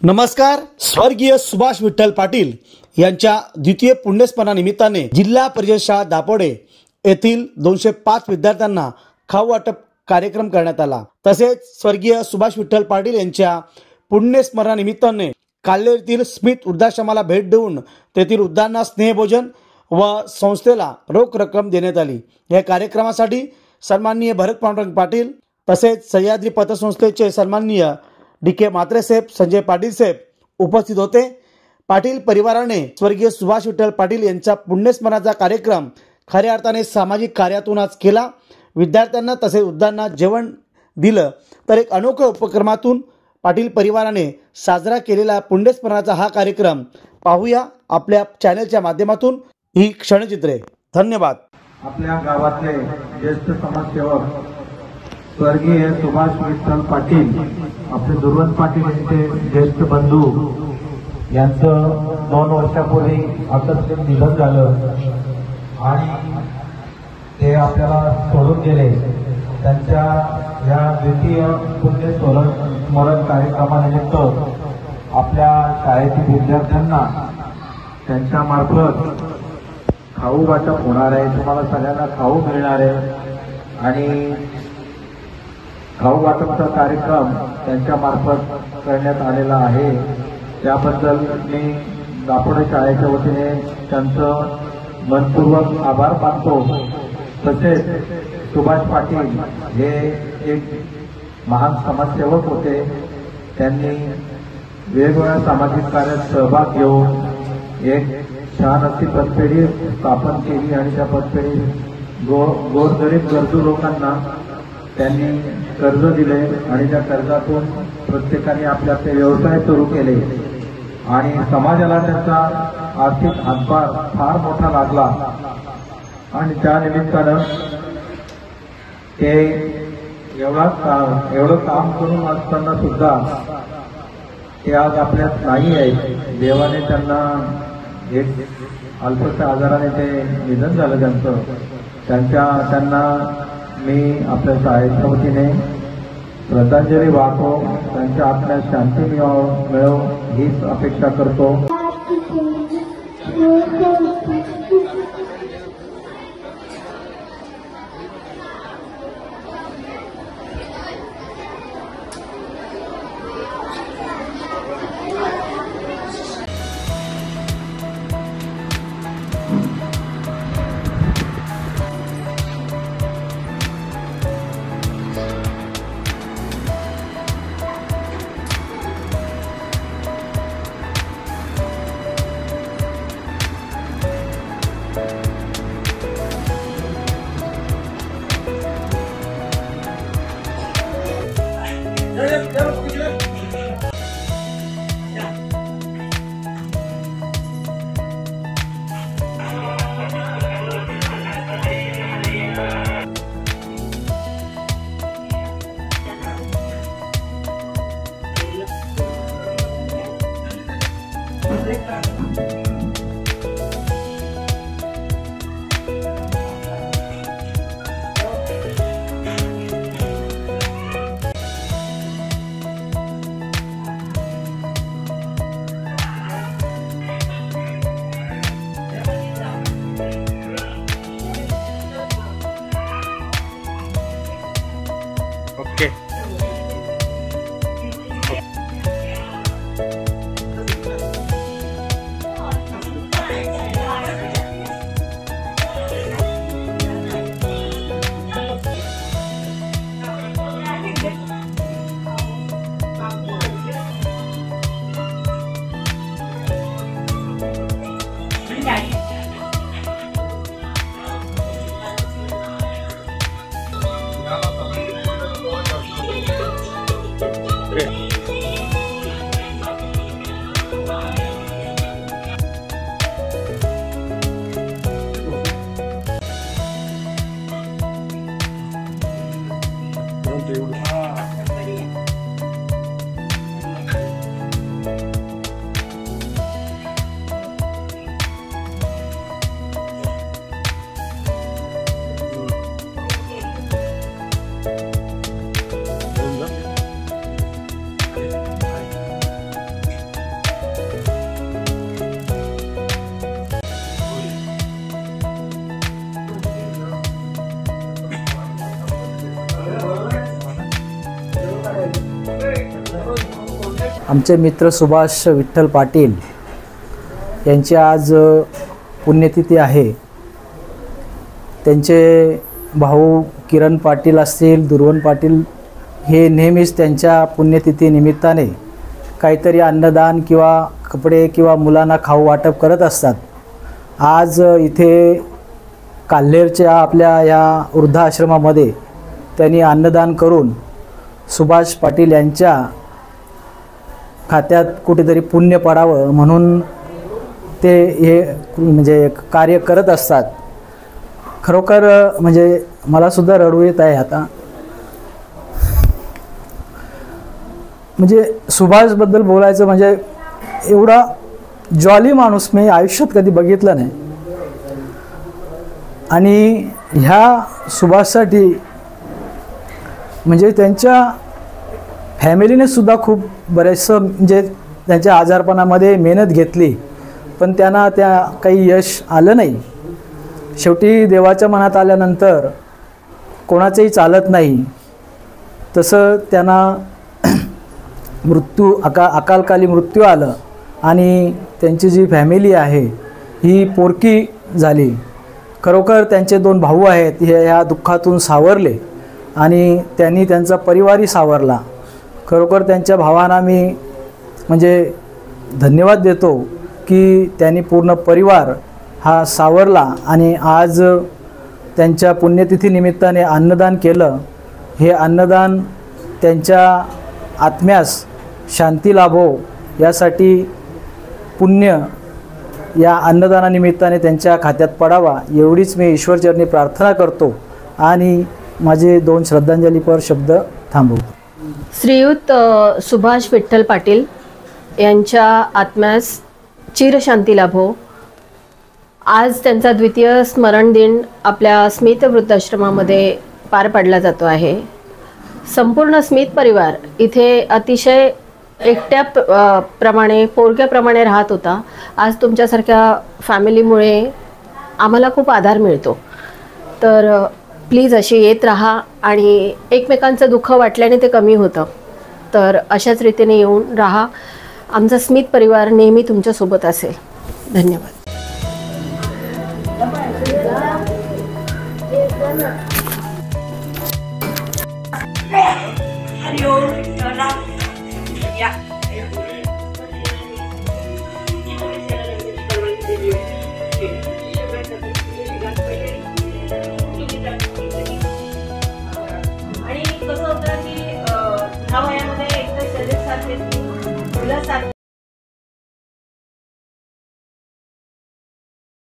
नमस्कार. स्वर्गीय सुभाष विठ्ठल पाटील यांच्या द्वितीय पुण्यस्मरणानिमित्ताने जिल्हा परिषद शाळा दापोडे येथील 205 विद्यार्थ्यांना खाऊ वाटप कार्यक्रम करण्यात आला. तसेच स्वर्गीय सुभाष विठ्ठल पाटील यांच्या पुण्यस्मरणानिमित्ताने काल्ले येथील स्मित वृद्धाश्रमाला भेट देऊन तेथील वृद्धांना स्नेहभोजन व संस्थेला रोख रक्कम देण्यात आली. या कार्यक्रमासाठी सन्माननीय भरत पांडुरंग पाटील तसेच सह्याद्री पतसंस्थेचे सन्माननीय डी.के. म्हात्रे साहेब, संजय पाटील साहेब उपस्थित होते. पाटील परिवाराने स्वर्गीय सुभाष विठ्ठल पाटील यांचा पुण्यस्मरणाचा कार्यक्रम खऱ्या अर्थाने सामाजिक कार्यातून आज केला. विद्यार्थ्यांना तसेच वृद्धांना जेवण दिलं. तर एक अनोख्या उपक्रमातून पाटील परिवाराने साजरा केलेला पुण्यस्मरणाचा हा कार्यक्रम पाहूया आपल्या चॅनलच्या माध्यमातून. ही क्षणचित्रे. धन्यवाद. आपल्या गावातले ज्येष्ठ समाजसेवक स्वर्गीय सुभाष विठ्ठल पाटील, आपले दुर्वंत पाटील यांचे ज्येष्ठ बंधू यांचं 2 वर्षापूर्वी अकस्मात निधन झालं आणि ते आपल्याला सोडून गेले. त्यांच्या या द्वितीय पुण्यस्मरण कार्यक्रमानिमित्त आपल्या शाळेतील विद्यार्थ्यांना त्यांच्या मार्फत खाऊ वाटप होणार आहे. तुम्हाला सगळ्यांना खाऊ मिळणार आहे आणि खाऊ वाटपचा कार्यक्रम त्यांच्या मार्फत करण्यात आलेला आहे. त्याबद्दल मी दापोडे शाळेच्या वतीने त्यांचं मनपूर्वक आभार मानतो. तसेच सुभाष पाटील हे एक महान समाजसेवक होते. त्यांनी वेगवेगळ्या सामाजिक कार्यात सहभाग घेऊन एक छान अशी पतपेढी स्थापन केली आणि त्या पतपेढीत गोरगरीब गरजू लोकांना त्यांनी कर्ज दिले आणि त्या कर्जातून प्रत्येकाने आपले आपले व्यवसाय सुरू केले आणि समाजाला त्यांचा आर्थिक हातभार फार मोठा लागला आणि त्या निमित्तानं ते एवढं काम करून असताना सुद्धा ते आज आपल्यात नाही आहे. देवाने त्यांना एक अल्पशा आजाराने ते निधन झालं त्यांना मी आपल्या शाळेच्या वतीने श्रद्धांजली वाहतो. त्यांच्या आत्म्यात शांती मिळो हीच अपेक्षा करतो. ओके. आमचे मित्र सुभाष विठ्ठल पाटील यांची आज पुण्यतिथी आहे। त्यांचे भाऊ किरण पाटील असतील, दुर्वन पाटील हे नेहमीच त्यांच्या पुण्यतिथी निमित्ताने काहीतरी अन्नदान किंवा कपडे किंवा मुलांना खाऊ वाटप करत असतात। आज इथे काल्हेरच्या आपल्या या वृद्धाश्रमामध्ये त्यांनी अन्नदान करून सुभाष पाटील यांच्या खात्यात कुठेतरी पुण्य पडावं म्हणून ते हे म्हणजे कार्य करत असतात। खरोखर म्हणजे मला सुद्धा रडू येत आहे आता। म्हणजे सुभाषबद्दल बोलायचं म्हणजे एवढा जॉली माणूस मी आयुष्यात कधी बघितला नाही। आणि ह्या सुभाषसाठी म्हणजे त्यांच्या फॅमिलीने सुद्धा खूप बरेचसं म्हणजे त्यांच्या आजारपणामध्ये मेहनत घेतली, पण त्यांना त्या काही यश आलं नाही। शेवटी देवाच्या मनात आल्यानंतर कोणाचंही चालत नाही, तसं त्यांना अकालकाली मृत्यू आलं आणि त्यांची जी फॅमिली आहे ही पोरकी झाली। खरोखर त्यांचे 2 भाऊ आहेत हे ह्या दुःखातून सावरले आणि त्यांनी त्यांचा परिवारही सावरला। खरोखर त्यांच्या भावांना मी म्हणजे धन्यवाद देतो की त्यांनी पूर्ण परिवार हा सावरला आणि आज त्यांच्या पुण्यतिथी निमित्ताने अन्नदान केलं। हे अन्नदान त्यांच्या आत्म्यास शांती लाभो यासाठी पुण्य या अन्नदानानिमित्ताने त्यांच्या खात्यात पडावा एवढीच मी ईश्वरचरणी प्रार्थना करतो आणि माझे 2 श्रद्धांजलीपर शब्द थांबवतो। श्रीयुत सुभाष विठ्ठल पाटील यांच्या आत्म्यास चिरशांती लाभो। आज त्यांचा द्वितीय स्मरण दिन आपल्या स्मित वृद्धाश्रमामध्ये पार पाडला जातो आहे। संपूर्ण स्मित परिवार इथे अतिशय एकट्या प्रमाणे पोरक्याप्रमाणे राहत होता। आज तुमच्यासारख्या फॅमिलीमुळे आम्हाला खूप आधार मिळतो। तर प्लीज अशी येत राहा आणि एकमेकांचं दुःख वाटल्याने ते कमी होतं। तर अशाच रीतीने येऊन राहा। आमचा स्मित परिवार नेहमी तुमच्यासोबत असेल। धन्यवाद। आणि कसं होतं की ह्या वयामध्ये एकतर शरीर साथ देत नाही, मुलं साथ